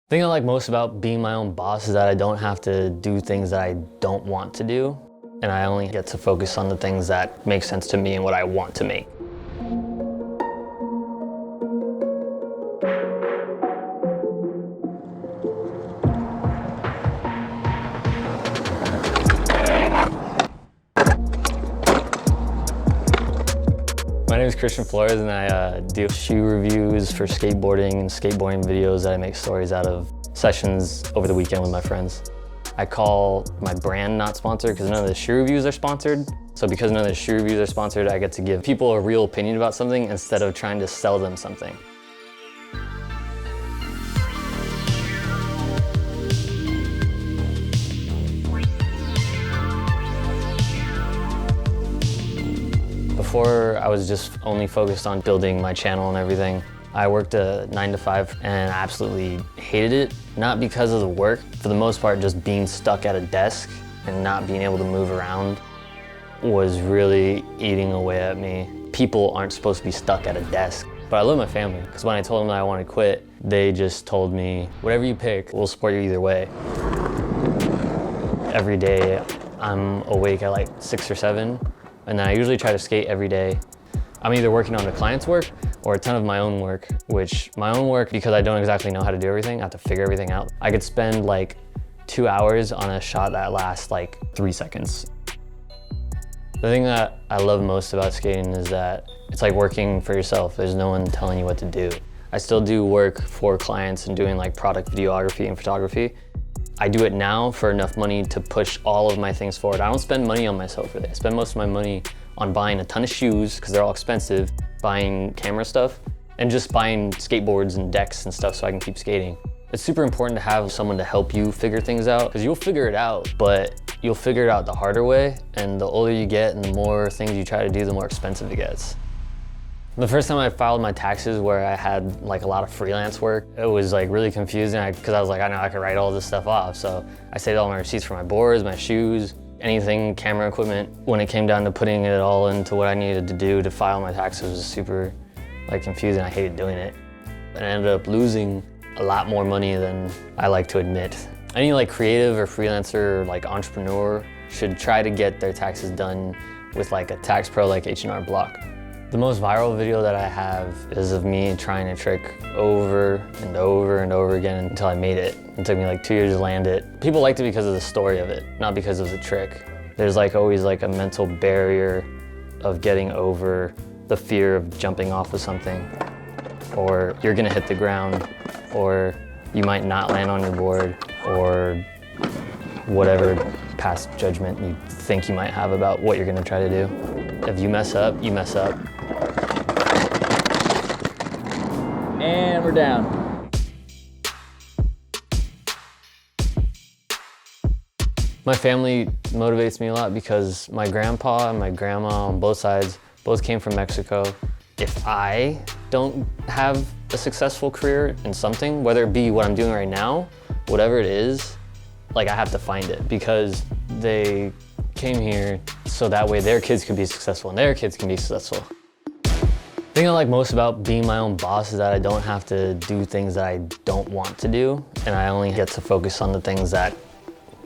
The thing I like most about being my own boss is that I don't have to do things that I don't want to do, and I only get to focus on the things that make sense to me and what I want to make. My name is Flores, and I do shoe reviews for skateboarding and skateboarding videos that I make stories out of sessions over the weekend with my friends. I call my brand not sponsored because none of the shoe reviews are sponsored. So because none of the shoe reviews are sponsored, I get to give people a real opinion about something instead of trying to sell them something. Before, I was just only focused on building my channel and everything. I worked a 9-to-5 and I absolutely hated it. Not because of the work, for the most part, just being stuck at a desk and not being able to move around was really eating away at me. People aren't supposed to be stuck at a desk. But I love my family, because when I told them that I wanted to quit, they just told me, whatever you pick, we'll support you either way. Every day, I'm awake at like 6 or 7. And then I usually try to skate every day. I'm either working on the client's work or a ton of my own work, which my own work, because I don't exactly know how to do everything, I have to figure everything out. I could spend like 2 hours on a shot that lasts like 3 seconds. The thing that I love most about skating is that it's like working for yourself. There's no one telling you what to do. I still do work for clients and doing like product videography and photography. I do it now for enough money to push all of my things forward. I don't spend money on myself really. I spend most of my money on buying a ton of shoes because they're all expensive, buying camera stuff, and just buying skateboards and decks and stuff so I can keep skating. It's super important to have someone to help you figure things out because you'll figure it out, but you'll figure it out the harder way, and the older you get and the more things you try to do, the more expensive it gets. The first time I filed my taxes where I had like a lot of freelance work, it was like really confusing because I was like, I know I could write all this stuff off. So I saved all my receipts for my boards, my shoes, anything, camera equipment. When it came down to putting it all into what I needed to do to file my taxes, it was super like confusing. I hated doing it. And I ended up losing a lot more money than I like to admit. Any like creative or freelancer or like entrepreneur should try to get their taxes done with like a tax pro like H&R Block. The most viral video that I have is of me trying a trick over and over and over again until I made it. It took me like 2 years to land it. People liked it because of the story of it, not because of the trick. There's like always like a mental barrier of getting over the fear of jumping off of something, or you're gonna hit the ground, or you might not land on your board, or whatever past judgment you think you might have about what you're gonna try to do. If you mess up, you mess up. And we're down. My family motivates me a lot because my grandpa and my grandma on both sides both came from Mexico. If I don't have a successful career in something, whether it be what I'm doing right now, whatever it is, like I have to find it because they came here so that way their kids can be successful and their kids can be successful. The thing I like most about being my own boss is that I don't have to do things that I don't want to do, and I only get to focus on the things that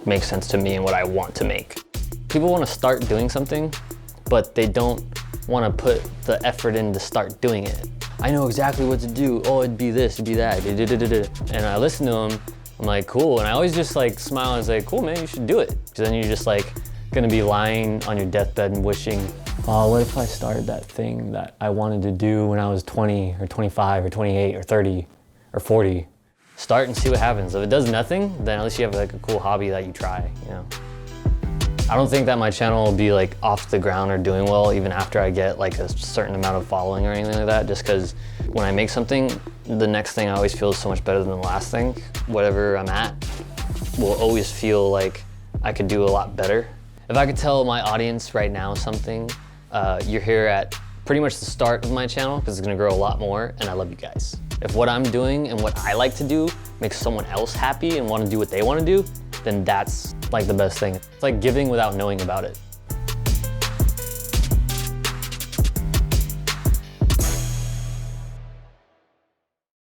make sense to me and what I want to make. People want to start doing something, but they don't want to put the effort in to start doing it. I know exactly what to do. Oh, it'd be this, it'd be that. And I listen to them, I'm like, cool. And I always just like smile and say, cool, man, you should do it. Because then you're just like gonna be lying on your deathbed and wishing, oh, what if I started that thing that I wanted to do when I was 20 or 25 or 28 or 30 or 40? Start and see what happens. If it does nothing, then at least you have like a cool hobby that you try, you know? I don't think that my channel will be like off the ground or doing well even after I get like a certain amount of following or anything like that, just because when I make something, the next thing I always feel is so much better than the last thing. Whatever I'm at will always feel like I could do a lot better. If I could tell my audience right now something, you're here at pretty much the start of my channel because it's gonna grow a lot more, and I love you guys. If what I'm doing and what I like to do makes someone else happy and wanna do what they wanna do, then that's like the best thing. It's like giving without knowing about it.